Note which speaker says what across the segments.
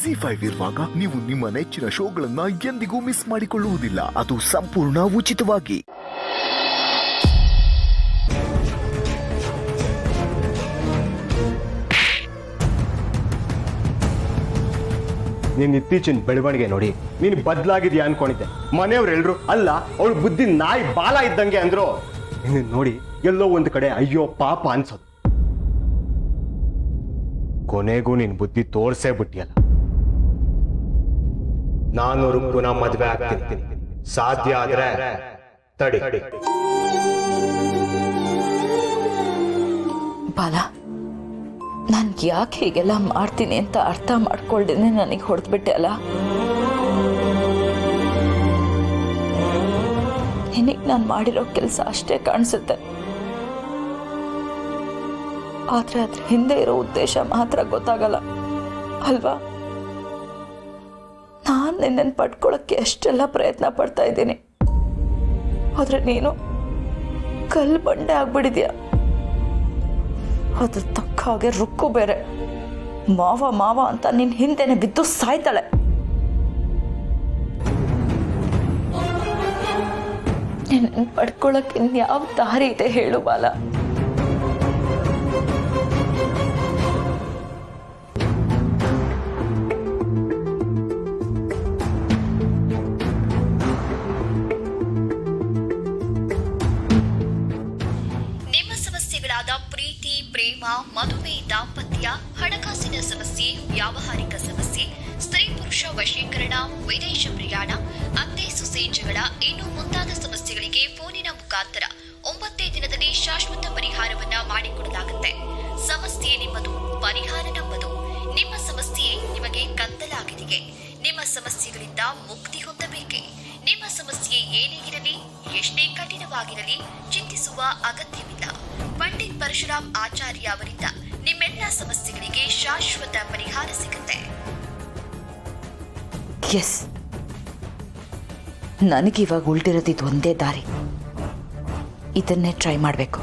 Speaker 1: ZEE5 ಇರುವಾಗ ನೀವು ನಿಮ್ಮ ನೆಚ್ಚಿನ ಶೋಗಳನ್ನ ಎಂದಿಗೂ ಮಿಸ್ ಮಾಡಿಕೊಳ್ಳುವುದಿಲ್ಲ. ಅದು ಸಂಪೂರ್ಣ ಉಚಿತವಾಗಿ.
Speaker 2: ನೀನ್ ಇತ್ತೀಚಿನ ಬೆಳವಣಿಗೆ ನೋಡಿ ನೀನು ಬದಲಾಗಿದ್ಯಾ ಅನ್ಕೊಂಡಿದ್ದೆ. ಮನೆಯವರೆಲ್ಲರೂ ಅಲ್ಲ ಅವಳು ಬುದ್ಧಿ ನಾಯಿ ಬಾಲ ಇದ್ದಂಗೆ ಅಂದ್ರು. ನಿನ್ನ ನೋಡಿ ಎಲ್ಲೋ ಒಂದು ಕಡೆ ಅಯ್ಯೋ ಪಾಪ ಅನ್ಸೋದು. ಕೊನೆಗೂ ನಿನ್ ಬುದ್ಧಿ ತೋರ್ಸೇ ಬಿಟ್ಟಿಯಲ್ಲ. ನಾನು ಪುನಃ ಮದ್ವೆ ಆಗ್ತೀನಿ. ಸಾಧ್ಯ ಆದ್ರೆ ತಡಿ.
Speaker 3: ಬಾಲ, ನಾನು ಯಾಕೆ ಹೀಗೆಲ್ಲ ಮಾಡ್ತೀನಿ ಅಂತ ಅರ್ಥ ಮಾಡ್ಕೊಳ್ದೇನೆ ನನಗೆ ಹೊಡೆದ್ಬಿಟ್ಟೆ ಅಲ್ಲ. ನಿನಗೆ ನಾನು ಮಾಡಿರೋ ಕೆಲಸ ಅಷ್ಟೇ ಕಾಣಿಸುತ್ತೆ, ಆದ್ರೆ ಅದ್ರ ಹಿಂದೆ ಇರೋ ಉದ್ದೇಶ ಮಾತ್ರ ಗೊತ್ತಾಗಲ್ಲ ಅಲ್ವಾ? ನಾನು ನಿನ್ನನ್ನು ಪಡ್ಕೊಳ್ಳೋಕ್ಕೆ ಎಷ್ಟೆಲ್ಲ ಪ್ರಯತ್ನ ಪಡ್ತಾ ಇದ್ದೀನಿ, ಆದ್ರೆ ನೀನು ಕಲ್ಲು ಬಂಡೆ ಆಗ್ಬಿಡಿದ್ಯಾ. ಅದು ತಕ್ಕ ಹಾಗೆ ರುಕ್ಕು ಬೇರೆ ಮಾವ ಮಾವ ಅಂತ ನಿನ್ನ ಹಿಂದೆನೆ ಬಿದ್ದು ಸಾಯ್ತಾಳೆ. ನಿನ್ನನ್ನು ಪಡ್ಕೊಳ್ಳೋಕೆ ಇನ್ಯಾವ ದಾರಿ ಇದೆ ಹೇಳು ಬಾಲ?
Speaker 4: ಪ್ರೀತಿ, ಪ್ರೇಮ, ಮದುವೆ, ದಾಂಪತ್ಯ, ಹಣಕಾಸಿನ ಸಮಸ್ಯೆ, ವ್ಯಾವಹಾರಿಕ ಸಮಸ್ಯೆ, ಸ್ತ್ರೀ ಪುರುಷ ವಶೀಕರಣ, ವಿದೇಶ ಪ್ರಯಾಣ, ಅತ್ತೆ ಸೊಸೆ ಜಗಳ, ಇನ್ನು ಮುಂತಾದ ಸಮಸ್ಯೆಗಳಿಗೆ ಫೋನಿನ ಮುಖಾಂತರ 9 ದಿನದಲ್ಲಿ ಶಾಶ್ವತ ಪರಿಹಾರವನ್ನ ಮಾಡಿಕೊಡಲಾಗುತ್ತೆ. ಸಮಸ್ಯೆ ನಿಮ್ಮದು, ಪರಿಹಾರ ನಮ್ಮದು. ನಿಮ್ಮ ಸಮಸ್ಯೆ ನಿಮಗೆ ಕತ್ತಲಾಗಿದೆಯೇ? ನಿಮ್ಮ ಸಮಸ್ಯೆಗಳಿಂದ ಮುಕ್ತಿ ಹೊಂದಬೇಕೆ? ನಿಮ್ಮ ಸಮಸ್ಯೆ ಏನೇ ಇರಲಿ, ಎಷ್ಟೇ ಕಠಿಣವಾಗಿರಲಿ, ಚಿಂತಿಸುವ ಅಗತ್ಯವಿಲ್ಲ. ಪಂಡಿತ್ ಪರಶುರಾಮ್ ಆಚಾರ್ಯ ಅವರಿಂದ ನಿಮ್ಮೆಲ್ಲ ಸಮಸ್ಯೆಗಳಿಗೆ ಶಾಶ್ವತ ಪರಿಹಾರ ಸಿಗುತ್ತೆ.
Speaker 3: ಎಸ್, ನನಗಿವಾಗ ಉಳಿದಿರೋದಿದ್ದು ಒಂದೇ ದಾರಿ. ಇದನ್ನೇ ಟ್ರೈ ಮಾಡಬೇಕು.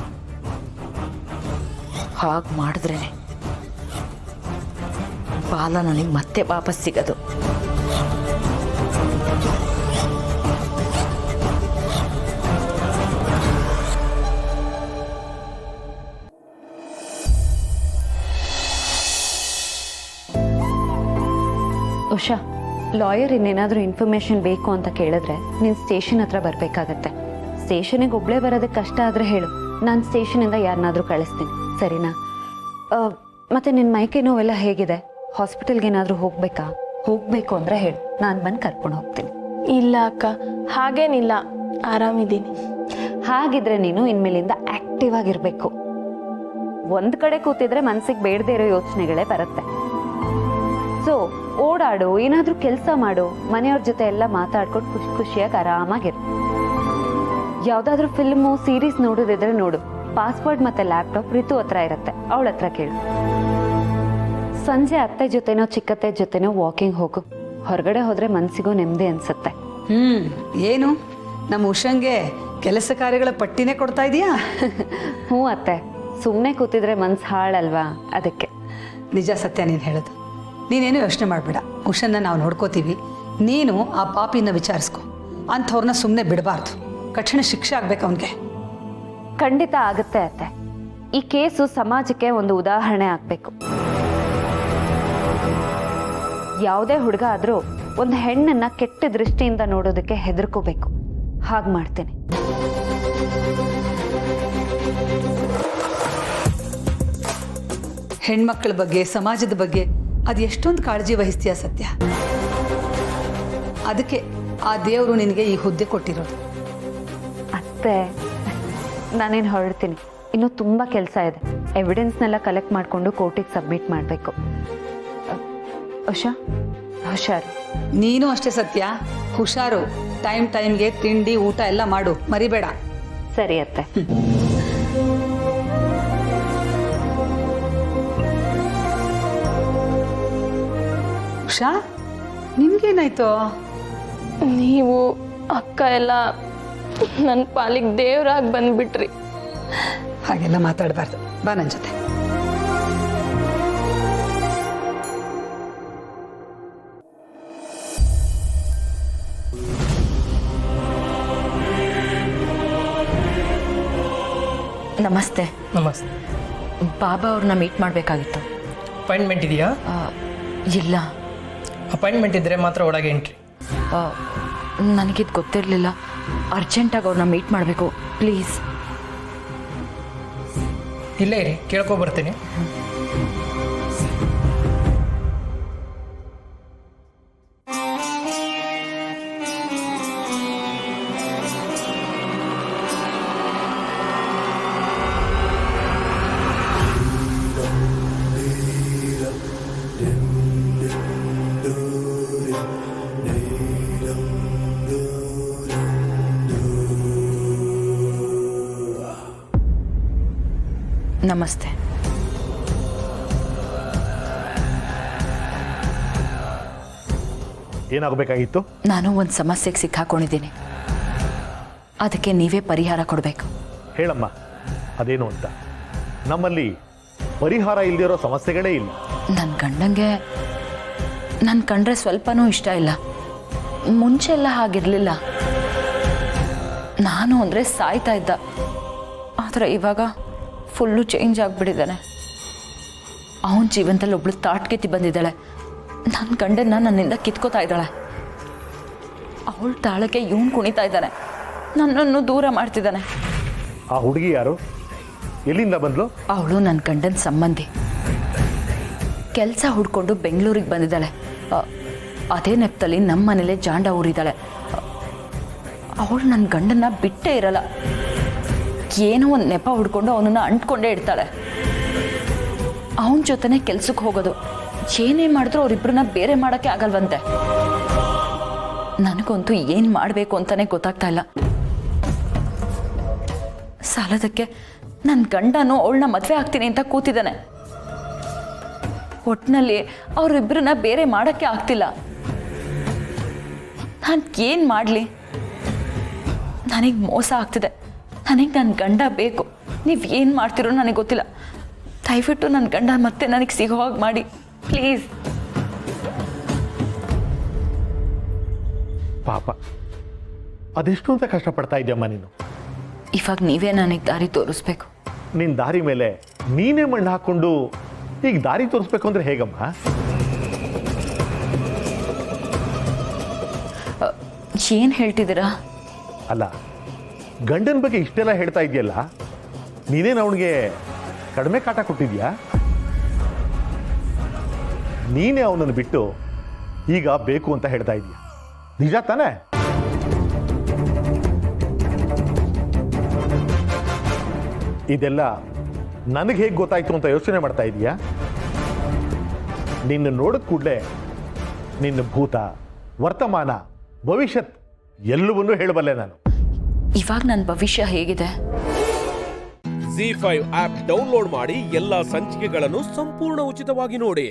Speaker 3: ಹಾಗೆ ಮಾಡಿದ್ರೆ ಬಾಲ ನನಗೆ ಮತ್ತೆ ವಾಪಸ್ ಸಿಗೋದು.
Speaker 5: ಉಷಾ, ಲಾಯರ್ ಇನ್ನೇನಾದರೂ ಇನ್ಫಾರ್ಮೇಷನ್ ಬೇಕು ಅಂತ ಕೇಳಿದ್ರೆ ನೀನು ಸ್ಟೇಷನ್ ಹತ್ರ ಬರಬೇಕಾಗತ್ತೆ. ಸ್ಟೇಷನಿಗೆ ಒಬ್ಬಳೇ ಬರೋದಕ್ಕೆ ಕಷ್ಟ ಆದರೆ ಹೇಳು, ನಾನು ಸ್ಟೇಷನಿಂದ ಯಾರನ್ನಾದರೂ ಕಳಿಸ್ತೀನಿ, ಸರಿನಾ? ಮತ್ತು ನಿನ್ನ ಮೈಕೈ ನೋವೆಲ್ಲ ಹೇಗಿದೆ? ಹಾಸ್ಪಿಟಲ್ಗೆ ಏನಾದರೂ ಹೋಗಬೇಕಾ? ಹೋಗಬೇಕು ಅಂದರೆ ಹೇಳು, ನಾನು ಬಂದು ಕರ್ಕೊಂಡು ಹೋಗ್ತೀನಿ.
Speaker 6: ಇಲ್ಲ ಅಕ್ಕ, ಹಾಗೇನಿಲ್ಲ, ಆರಾಮಿದ್ದೀನಿ.
Speaker 5: ಹಾಗಿದ್ರೆ ನೀನು ಇನ್ಮೇಲಿಂದ ಆ್ಯಕ್ಟಿವ್ ಆಗಿರಬೇಕು. ಒಂದು ಕಡೆ ಕೂತಿದ್ರೆ ಮನಸ್ಸಿಗೆ ಬೇಡದೇ ಇರೋ ಯೋಚನೆಗಳೇ ಬರುತ್ತೆ. ಸೊ ಓಡಾಡು, ಏನಾದರೂ ಕೆಲಸ ಮಾಡು, ಮನೆಯವ್ರ ಜೊತೆ ಎಲ್ಲ ಮಾತಾಡ್ಕೊಂಡು ಖುಷಿಯಾಗಿ ಆರಾಮಾಗಿರು. ಯಾವುದಾದ್ರೂ ಫಿಲ್ಮು ಸೀರೀಸ್ ನೋಡೋದಿದ್ರೆ ನೋಡು. ಪಾಸ್ವರ್ಡ್ ಮತ್ತು ಲ್ಯಾಪ್ಟಾಪ್ ರಿತು ಹತ್ರ ಇರುತ್ತೆ, ಅವಳ ಹತ್ರ ಕೇಳು. ಸಂಜೆ ಅತ್ತೆ ಜೊತೆನೋ ಚಿಕ್ಕತ್ತೆ ಜೊತೆನೋ ವಾಕಿಂಗ್ ಹೋಗು. ಹೊರಗಡೆ ಹೋದ್ರೆ ಮನಸ್ಸಿಗೂ ನೆಮ್ಮದಿ ಅನ್ಸುತ್ತೆ.
Speaker 7: ಏನು ನಮ್ಮ ಉಷಂಗೆ ಕೆಲಸ ಕಾರ್ಯಗಳ ಪಟ್ಟಿನೇ ಕೊಡ್ತಾ ಇದೀಯಾ?
Speaker 5: ಹ್ಞೂ ಅತ್ತೆ, ಸುಮ್ಮನೆ ಕೂತಿದ್ರೆ ಮನ್ಸು ಹಾಳಲ್ವಾ, ಅದಕ್ಕೆ.
Speaker 7: ನಿಜ ಸತ್ಯ ನೀನು ಹೇಳೋದು. ನೀನೇನು ಯೋಚನೆ ಮಾಡಬೇಡ, ಉಷನ್ನ ನಾವು ನೋಡ್ಕೋತೀವಿ. ನೀನು ಆ ಪಾಪಿನ ವಿಚಾರಿಸ್ಕೊ. ಅಂಥವ್ರನ್ನ ಸುಮ್ಮನೆ ಬಿಡಬಾರ್ದು, ಕಠಿಣ ಶಿಕ್ಷೆ ಆಗ್ಬೇಕು ಅವನಿಗೆ.
Speaker 5: ಖಂಡಿತ ಆಗುತ್ತೆ ಅತ್ತೆ. ಈ ಕೇಸು ಸಮಾಜಕ್ಕೆ ಒಂದು ಉದಾಹರಣೆ ಆಗಬೇಕು. ಯಾವುದೇ ಹುಡುಗ ಆದರೂ ಒಂದು ಹೆಣ್ಣನ್ನು ಕೆಟ್ಟ ದೃಷ್ಟಿಯಿಂದ ನೋಡೋದಕ್ಕೆ ಹೆದರ್ಕೋಬೇಕು. ಹಾಗೆ ಮಾಡ್ತೇನೆ.
Speaker 7: ಹೆಣ್ಮಕ್ಳ ಬಗ್ಗೆ, ಸಮಾಜದ ಬಗ್ಗೆ ಅದು ಎಷ್ಟೊಂದು ಕಾಳಜಿ ವಹಿಸ್ತೀಯ ಸತ್ಯ. ಅದಕ್ಕೆ ಆ ದೇವರು ನಿನಗೆ ಈ ಹುದ್ದೆ ಕೊಟ್ಟಿರೋದು.
Speaker 5: ಅತ್ತೆ, ನಾನೇನು ಹೊರಡ್ತೀನಿ. ಇನ್ನೂ ತುಂಬ ಕೆಲಸ ಇದೆ. ಎವಿಡೆನ್ಸ್ನೆಲ್ಲ ಕಲೆಕ್ಟ್ ಮಾಡಿಕೊಂಡು ಕೋರ್ಟಿಗೆ ಸಬ್ಮಿಟ್ ಮಾಡಬೇಕು. ಹುಷಾರು.
Speaker 7: ನೀನು ಅಷ್ಟೇ ಸತ್ಯ, ಹುಷಾರು. ಟೈಮ್ಗೆ ತಿಂಡಿ ಊಟ ಎಲ್ಲ ಮಾಡು, ಮರಿಬೇಡ.
Speaker 5: ಸರಿ ಅತ್ತೆ.
Speaker 7: ಉಷಾ, ನಿಮ್ಗೇನಾಯ್ತು?
Speaker 6: ನೀವು ಅಕ್ಕ ಎಲ್ಲ ನನ್ನ ಪಾಲಿಗೆ ದೇವ್ರಾಗಿ ಬಂದ್ಬಿಟ್ರಿ.
Speaker 7: ಹಾಗೆಲ್ಲ ಮಾತಾಡಬಾರ್ದು, ಬಾ ನನ್ನ ಜೊತೆ.
Speaker 3: ನಮಸ್ತೆ.
Speaker 8: ನಮಸ್ತೆ.
Speaker 3: ಬಾಬಾ ಅವ್ರನ್ನ ಮೀಟ್ ಮಾಡಬೇಕಾಗಿತ್ತು.
Speaker 8: ಅಪಾಯಿಂಟ್ಮೆಂಟ್ ಇದೆಯಾ?
Speaker 3: ಇಲ್ಲ.
Speaker 8: ಅಪಾಯಿಂಟ್ಮೆಂಟ್ ಇದ್ದರೆ ಮಾತ್ರ ಒಳಗೆ ಎಂಟ್ರಿ.
Speaker 3: ನನಗಿದು ಗೊತ್ತಿರಲಿಲ್ಲ. ಅರ್ಜೆಂಟಾಗಿ ಅವ್ರನ್ನ ಮೀಟ್ ಮಾಡಬೇಕು, ಪ್ಲೀಸ್.
Speaker 8: ಇಲ್ಲೇ ಇರಿ, ಕೇಳ್ಕೊಬರ್ತೀನಿ.
Speaker 3: ನಮಸ್ತೆ.
Speaker 1: ಏನಾಗಬೇಕಾಗಿತ್ತು?
Speaker 3: ನಾನು ಒಂದು ಸಮಸ್ಯೆಗೆ ಸಿಕ್ಕಾಕೊಂಡಿದ್ದೀನಿ. ಅದಕ್ಕೆ ನೀವೇ ಪರಿಹಾರ ಕೊಡಬೇಕು.
Speaker 1: ಹೇಳಮ್ಮ, ಅದೇನು ಅಂತ. ನಮ್ಮಲ್ಲಿ ಪರಿಹಾರ ಇಲ್ಲದಿರೋ ಸಮಸ್ಯೆಗಳೇ ಇಲ್ಲ.
Speaker 3: ನನ್ನ ಗಂಡಂಗೆ ನನ್ನ ಕಂಡ್ರೆ ಸ್ವಲ್ಪನೂ ಇಷ್ಟ ಇಲ್ಲ. ಮುಂಚೆ ಎಲ್ಲ ಹಾಗಿರಲಿಲ್ಲ. ನಾನು ಅಂದರೆ ಸಾಯ್ತಾ ಇದ್ದ. ಆದರೆ ಇವಾಗ ಫುಲ್ಲು ಚೇಂಜ್ ಆಗಿಬಿಟ್ಟಿದ್ದಾನೆ. ಅವನ ಜೀವನದಲ್ಲಿ ಒಬ್ಳು ತಾಟ್ಕೆತ್ತಿ ಬಂದಿದ್ದಾಳೆ. ನನ್ನ ಗಂಡನ್ನ ನನ್ನಿಂದ ಕಿತ್ಕೋತಾ ಇದ್ದಾಳೆ. ಅವಳ ತಾಳಕ್ಕೆ ಇವನು ಕುಣಿತಾ ಇದ್ದಾನೆ. ನನ್ನನ್ನು ದೂರ ಮಾಡ್ತಿದ್ದಾನೆ.
Speaker 1: ಆ ಹುಡುಗಿ ಯಾರು? ಎಲ್ಲಿಂದ ಬಂದ್ಲು?
Speaker 3: ಅವಳು ನನ್ನ ಗಂಡನ ಸಂಬಂಧಿ. ಕೆಲಸ ಹುಡ್ಕೊಂಡು ಬೆಂಗಳೂರಿಗೆ ಬಂದಿದ್ದಾಳೆ. ಅದೇ ನೆಪದಲ್ಲಿ ನಮ್ಮ ಮನೇಲೆ ಜಾಂಡ ಊರಿದ್ದಾಳೆ. ಅವಳು ನನ್ನ ಗಂಡನ್ನ ಬಿಟ್ಟೇ ಇರಲ್ಲ. ಏನೋ ಒಂದು ನೆಪ ಹುಡ್ಕೊಂಡು ಅವನನ್ನು ಅಂಟ್ಕೊಂಡೇ ಇಡ್ತಾಳೆ. ಅವನ ಜೊತೆನೇ ಕೆಲ್ಸಕ್ಕೆ ಹೋಗೋದು. ಏನೇ ಮಾಡಿದ್ರೂ ಅವರಿಬ್ಬರನ್ನ ಬೇರೆ ಮಾಡೋಕ್ಕೆ ಆಗಲ್ವಂತೆ. ನನಗಂತೂ ಏನು ಮಾಡಬೇಕು ಅಂತಲೇ ಗೊತ್ತಾಗ್ತಾ ಇಲ್ಲ. ಸಾಲದಕ್ಕೆ ನನ್ನ ಗಂಡನೂ ಅವಳನ್ನ ಮದುವೆ ಆಗ್ತೀನಿ ಅಂತ ಕೂತಿದ್ದಾನೆ. ಒಟ್ಟಿನಲ್ಲಿ ಅವರಿಬ್ಬರನ್ನ ಬೇರೆ ಮಾಡೋಕ್ಕೆ ಆಗ್ತಿಲ್ಲ. ನಾನು ಏನು ಮಾಡಲಿ? ನನಗೆ ಮೋಸ ಆಗ್ತಿದೆ. ನನಗೆ ನನ್ನ ಗಂಡ ಬೇಕು. ನೀವು ಏನು ಮಾಡ್ತಿರೋ ನನಗೆ ಗೊತ್ತಿಲ್ಲ. ದಯವಿಟ್ಟು ನನ್ನ ಗಂಡ ಮತ್ತೆ ನನಗೆ ಸಿಗೋ ಹಾಗೆ ಮಾಡಿ, ಪ್ಲೀಸ್.
Speaker 1: ಪಾಪ, ಅದೆಷ್ಟು ಅಂತ ಕಷ್ಟಪಡ್ತಾ ಇದೆಯಮ್ಮ ನೀನು.
Speaker 3: ಇವಾಗ ನೀವೇ ನನಗೆ ದಾರಿ ತೋರಿಸ್ಬೇಕು.
Speaker 1: ನಿನ್ನ ದಾರಿ ಮೇಲೆ ನೀನೇ ಮಣ್ಣು ಹಾಕ್ಕೊಂಡು ಈಗ ದಾರಿ ತೋರಿಸ್ಬೇಕು ಅಂದರೆ ಹೇಗಮ್ಮ?
Speaker 3: ಏನು ಹೇಳ್ತಿದ್ದೀರಾ?
Speaker 1: ಅಲ್ಲ, ಗಂಡನ ಬಗ್ಗೆ ಇಷ್ಟೆಲ್ಲ ಹೇಳ್ತಾ ಇದೆಯಲ್ಲ, ನೀನೇನು ಅವನಿಗೆ ಕಡಿಮೆ ಕಾಟ ಕೊಟ್ಟಿದ್ಯಾ? ನೀನೇ ಅವನನ್ನು ಬಿಟ್ಟು ಈಗ ಬೇಕು ಅಂತ ಹೇಳ್ತಾ ಇದೀಯ, ನಿಜ ತಾನೇ? ಇದೆಲ್ಲ ನನಗೆ ಹೇಗೆ ಗೊತ್ತಾಯ್ತು ಅಂತ ಯೋಚನೆ ಮಾಡ್ತಾ ಇದೀಯಾ? ನಿನ್ನ ನೋಡಿದ ಕೂಡಲೇ ನಿನ್ನ ಭೂತ, ವರ್ತಮಾನ, ಭವಿಷ್ಯತ್ ಎಲ್ಲವನ್ನೂ ಹೇಳಬಲ್ಲೆ ನಾನು.
Speaker 3: ಇವಾಗ ನನ್ನ ಭವಿಷ್ಯ ಹೇಗಿದೆ?
Speaker 9: ZEE5 ಆಪ್ ಡೌನ್ಲೋಡ್ ಮಾಡಿ ಎಲ್ಲಾ ಸಂಚಿಕೆಗಳನ್ನು ಸಂಪೂರ್ಣ ಉಚಿತವಾಗಿ ನೋಡಿ.